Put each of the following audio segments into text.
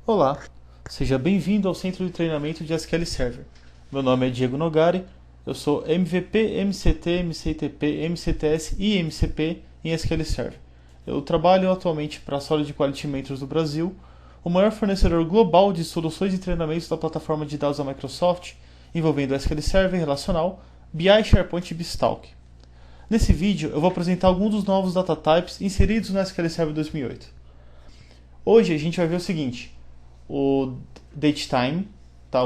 Olá, seja bem-vindo ao Centro de Treinamento de SQL Server. Meu nome é Diego Nogari, eu sou MVP, MCT, MCTP, MCTS e MCP em SQL Server. Eu trabalho atualmente para a Solid Quality Mentors do Brasil, o maior fornecedor global de soluções de treinamento da plataforma de dados da Microsoft, envolvendo SQL Server relacional, BI, SharePoint e BizTalk. Nesse vídeo eu vou apresentar alguns dos novos data types inseridos no SQL Server 2008. Hoje a gente vai ver o seguinte: o datetime, tá?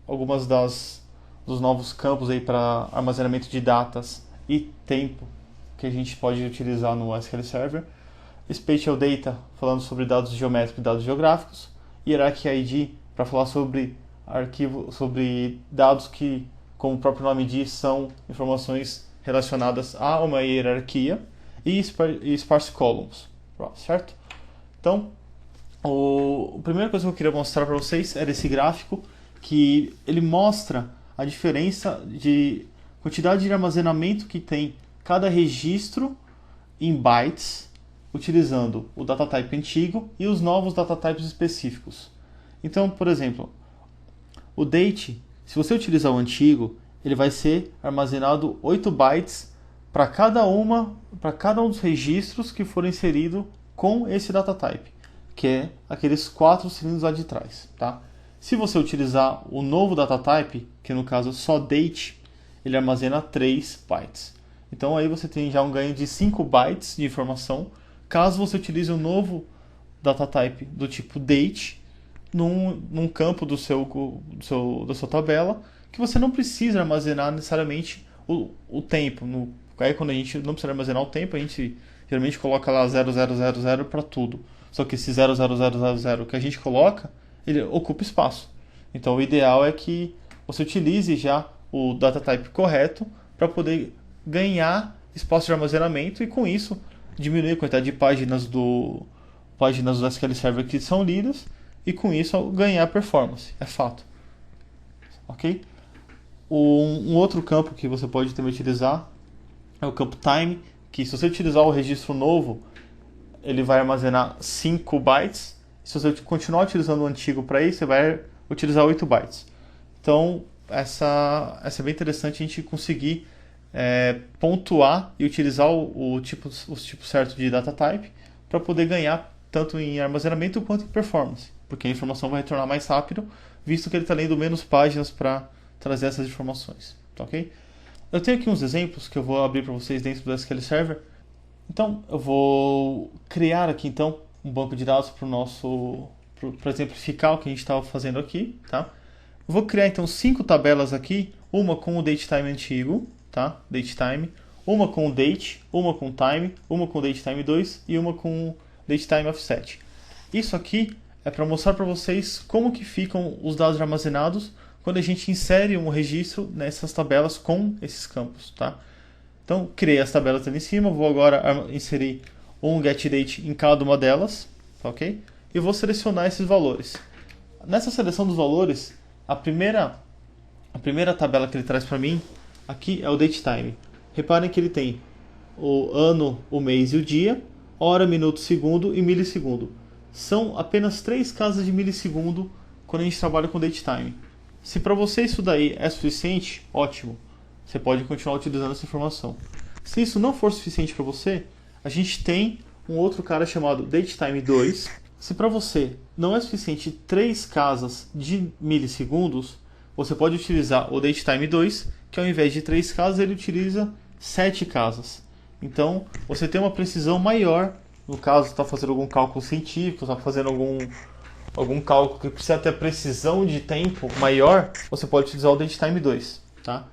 Algumas dos novos campos aí para armazenamento de datas e tempo que a gente pode utilizar no SQL Server. Spatial Data, falando sobre dados geométricos e dados geográficos. Hierarchy ID, para falar sobre dados que, como o próprio nome diz, são informações relacionadas a uma hierarquia. E Sparse Columns, certo? Então, a primeira coisa que eu queria mostrar para vocês era esse gráfico, que ele mostra a diferença de quantidade de armazenamento que tem cada registro em bytes, utilizando o data type antigo e os novos data types específicos. Então, por exemplo, o date, se você utilizar o antigo, ele vai ser armazenado 8 bytes para cada um dos registros que foram inseridos com esse data type, que é aqueles 4 cilindros lá de trás, tá? Se você utilizar o novo data type, que no caso é só date, ele armazena 3 bytes. Então aí você tem já um ganho de 5 bytes de informação, caso você utilize o novo data type do tipo date num campo da sua tabela, que você não precisa armazenar necessariamente o tempo. Aí quando a gente não precisa armazenar o tempo, a gente geralmente coloca lá 0000 para tudo. Só que esse 00000 que a gente coloca, ele ocupa espaço. Então o ideal é que você utilize já o data type correto para poder ganhar espaço de armazenamento e com isso diminuir a quantidade de páginas do SQL Server que são lidas e com isso ganhar performance. É fato. Ok? Um outro campo que você pode também utilizar é o campo time, que se você utilizar o registro novo, ele vai armazenar 5 bytes. Se você continuar utilizando o antigo para isso, você vai utilizar 8 bytes. Então, essa é bem interessante a gente conseguir pontuar e utilizar os tipos certos de data type para poder ganhar tanto em armazenamento quanto em performance, porque a informação vai retornar mais rápido, visto que ele está lendo menos páginas para trazer essas informações. Tá, ok? Eu tenho aqui uns exemplos que eu vou abrir para vocês dentro do SQL Server. Então, eu vou criar aqui então um banco de dados para exemplificar o que a gente estava fazendo aqui, tá? Eu vou criar então 5 tabelas aqui, uma com o datetime antigo, tá? Datetime, uma com o date, uma com time, uma com o datetime 2 e uma com o datetime offset. Isso aqui é para mostrar para vocês como que ficam os dados armazenados quando a gente insere um registro nessas tabelas com esses campos, tá? Então, criei as tabelas ali em cima, vou agora inserir um getDate em cada uma delas, ok? E vou selecionar esses valores. Nessa seleção dos valores, a primeira tabela que ele traz para mim, aqui é o datetime. Reparem que ele tem o ano, o mês e o dia, hora, minuto, segundo e milissegundo. São apenas 3 casas de milissegundo quando a gente trabalha com datetime. Se para você isso daí é suficiente, ótimo. Você pode continuar utilizando essa informação. Se isso não for suficiente para você, a gente tem um outro cara chamado datetime 2. Se para você não é suficiente 3 casas de milissegundos, você pode utilizar o datetime 2, que ao invés de 3 casas, ele utiliza 7 casas. Então, você tem uma precisão maior. No caso, está fazendo algum cálculo científico, está fazendo algum cálculo que precisa ter precisão de tempo maior, você pode utilizar o datetime 2, tá?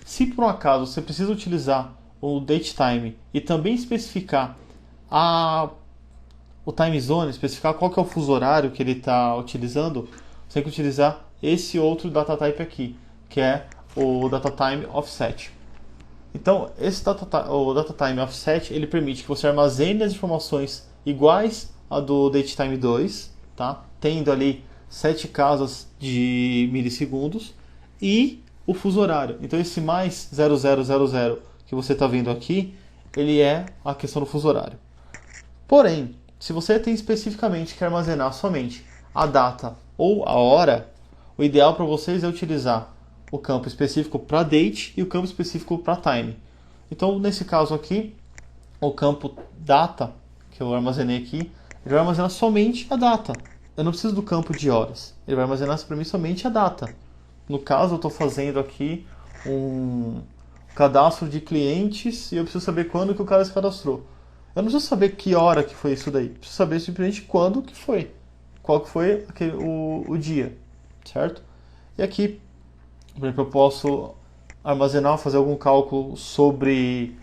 Se por um acaso você precisa utilizar o datetime e também especificar o time zone, especificar qual que é o fuso horário que ele está utilizando, você tem que utilizar esse outro data type aqui, que é o datatime offset. Então, o datatime offset ele permite que você armazene as informações iguais a do datetime 2, tá? Tendo ali 7 casas de milissegundos e o fuso horário. Então esse mais 0000 que você está vendo aqui, ele é a questão do fuso horário. Porém, se você tem especificamente que armazenar somente a data ou a hora, o ideal para vocês é utilizar o campo específico para date e o campo específico para time. Então, nesse caso aqui, o campo data, que eu armazenei aqui, ele vai armazenar somente a data. Eu não preciso do campo de horas. Ele vai armazenar para mim somente a data. No caso, eu estou fazendo aqui um cadastro de clientes e eu preciso saber quando que o cara se cadastrou. Eu não preciso saber que hora que foi isso daí. Eu preciso saber simplesmente quando que foi. Qual que foi o dia, certo? E aqui, por exemplo, eu posso armazenar, fazer algum cálculo sobre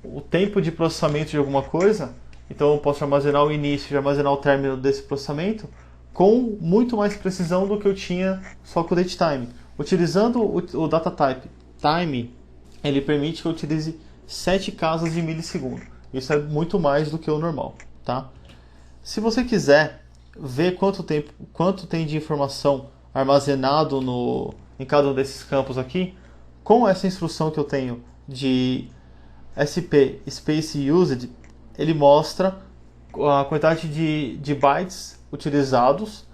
o tempo de processamento de alguma coisa. Então eu posso armazenar o início e armazenar o término desse processamento com muito mais precisão do que eu tinha só com o datetime. Utilizando o data type time, ele permite que eu utilize 7 casas de milissegundo. Isso é muito mais do que o normal, tá? Se você quiser ver quanto tem de informação armazenado em cada um desses campos aqui, com essa instrução que eu tenho de SP Space Used, ele mostra a quantidade de bytes utilizados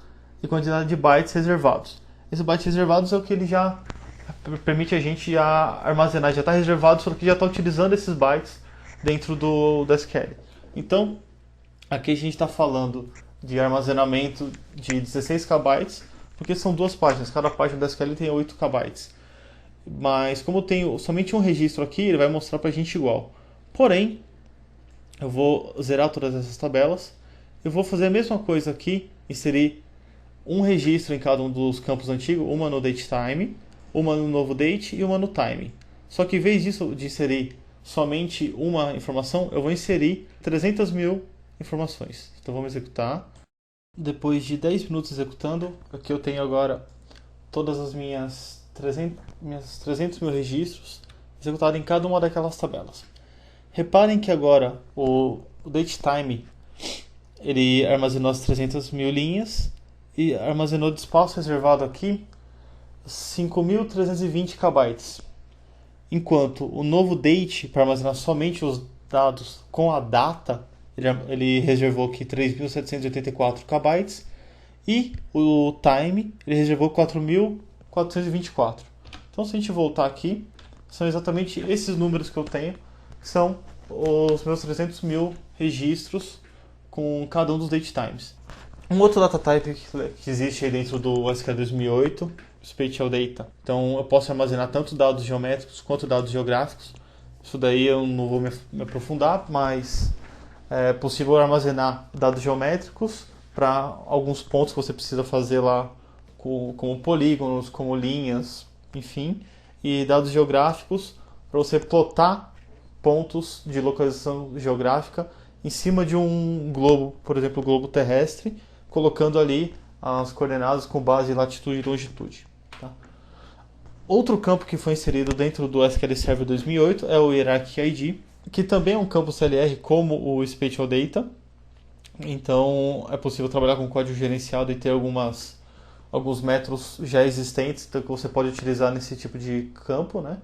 e quantidade de bytes reservados. Esses bytes reservados é o que ele já permite a gente já armazenar, já está reservado, só que já está utilizando esses bytes dentro do SQL. Então, aqui a gente está falando de armazenamento de 16 KB, porque são duas páginas, cada página do SQL tem 8 KB. Mas como eu tenho somente um registro aqui, ele vai mostrar para a gente igual. Porém, eu vou zerar todas essas tabelas, eu vou fazer a mesma coisa aqui, inserir um registro em cada um dos campos antigos, uma no datetime, uma no novo date e uma no time. Só que em vez disso, de inserir somente uma informação, eu vou inserir 300 mil informações. Então vamos executar. Depois de 10 minutos executando, aqui eu tenho agora todas as minhas 300 mil registros executados em cada uma daquelas tabelas. Reparem que agora o datetime ele armazenou as 300 mil linhas e armazenou de espaço reservado aqui 5.320 KB. Enquanto o novo date, para armazenar somente os dados com a data, ele reservou aqui 3.784 KB. E o time, ele reservou 4.424. Então, se a gente voltar aqui, são exatamente esses números que eu tenho, que são os meus 300 mil registros com cada um dos datetimes. Um outro data type que existe aí dentro do SQL 2008, Spatial Data. Então eu posso armazenar tanto dados geométricos quanto dados geográficos. Isso daí eu não vou me aprofundar, mas é possível armazenar dados geométricos para alguns pontos que você precisa fazer lá, como polígonos, como linhas, enfim. E dados geográficos para você plotar pontos de localização geográfica em cima de um globo, por exemplo, o globo terrestre, colocando ali as coordenadas com base em latitude e longitude. Tá? Outro campo que foi inserido dentro do SQL Server 2008 é o Hierarchy ID, que também é um campo CLR como o Spatial Data. Então é possível trabalhar com código gerenciado e ter alguns métodos já existentes que você pode utilizar nesse tipo de campo, né?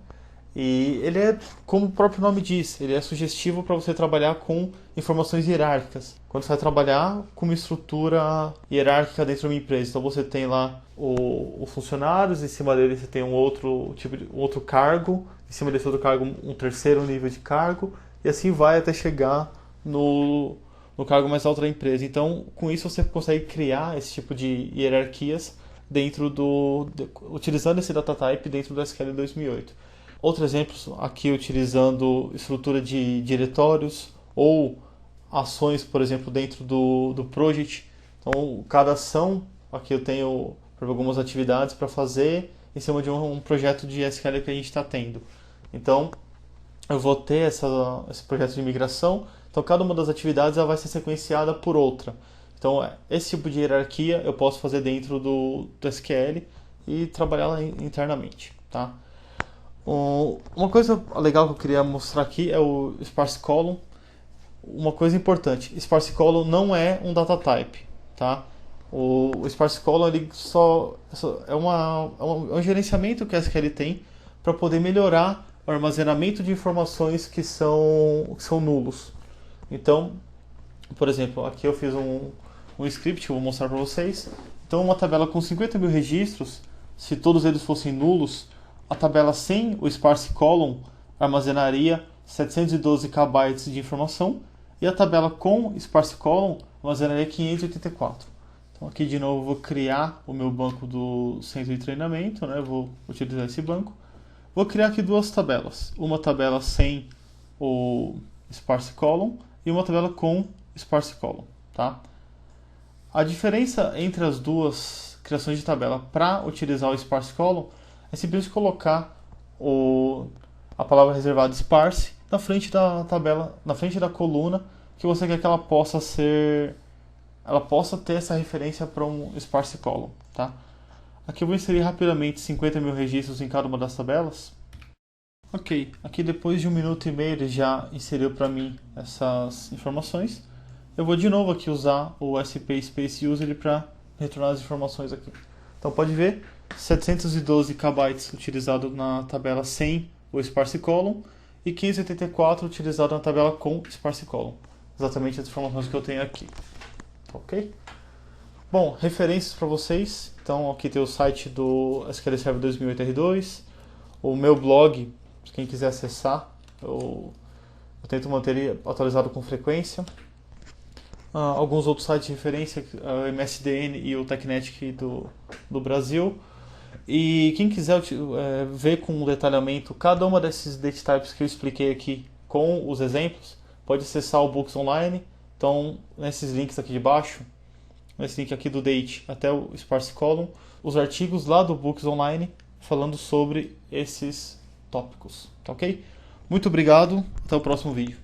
E ele é, como o próprio nome diz, ele é sugestivo para você trabalhar com informações hierárquicas. Quando você vai trabalhar com uma estrutura hierárquica dentro de uma empresa, então você tem lá os funcionários, em cima dele você tem um outro cargo, em cima desse outro cargo um terceiro nível de cargo, e assim vai até chegar no cargo mais alto da empresa. Então, com isso você consegue criar esse tipo de hierarquias utilizando esse data type dentro do SQL 2008. Outros exemplos aqui utilizando estrutura de diretórios ou ações, por exemplo, dentro do project. Então, cada ação, aqui eu tenho algumas atividades para fazer em cima de um projeto de SQL que a gente está tendo. Então, eu vou ter esse projeto de migração, então cada uma das atividades ela vai ser sequenciada por outra. Então, esse tipo de hierarquia eu posso fazer dentro do SQL e trabalhar lá internamente, tá? Uma coisa legal que eu queria mostrar aqui é o sparse column. Uma coisa importante, sparse column não é um data type, tá? O sparse column ele é um gerenciamento que a SQL tem para poder melhorar o armazenamento de informações que são nulos. Então, por exemplo, aqui eu fiz um script que eu vou mostrar para vocês. Então, uma tabela com 50 mil registros, se todos eles fossem nulos, a tabela sem o sparse column armazenaria 712 KB de informação e a tabela com sparse column armazenaria 584. Então, aqui de novo eu vou criar o meu banco do centro de treinamento, né? Vou utilizar esse banco. Vou criar aqui duas tabelas, uma tabela sem o sparse column e uma tabela com sparse column, tá? A diferença entre as duas criações de tabela para utilizar o sparse column é simplesmente colocar a palavra reservada sparse na frente da tabela, na frente da coluna que você quer que ela possa ter essa referência para um sparse column, tá? Aqui eu vou inserir rapidamente 50 mil registros em cada uma das tabelas. Ok, aqui depois de 1 minuto e meio ele já inseriu para mim essas informações. Eu vou de novo aqui usar o SP Space User para retornar as informações aqui. Então pode ver, 712 KB utilizado na tabela sem o sparse column e 584 utilizado na tabela com sparse column. Exatamente as informações que eu tenho aqui. Ok? Bom, referências para vocês. Então aqui tem o site do SQL Server 2008 R2, o meu blog, quem quiser acessar, eu tento manter ele atualizado com frequência. Alguns outros sites de referência, o MSDN e o Tecnetic do Brasil. E quem quiser ver com detalhamento cada uma desses date types que eu expliquei aqui com os exemplos, pode acessar o Books Online. Então, nesses links aqui de baixo, nesse link aqui do date até o sparse column, os artigos lá do Books Online falando sobre esses tópicos, tá ok? Muito obrigado, até o próximo vídeo.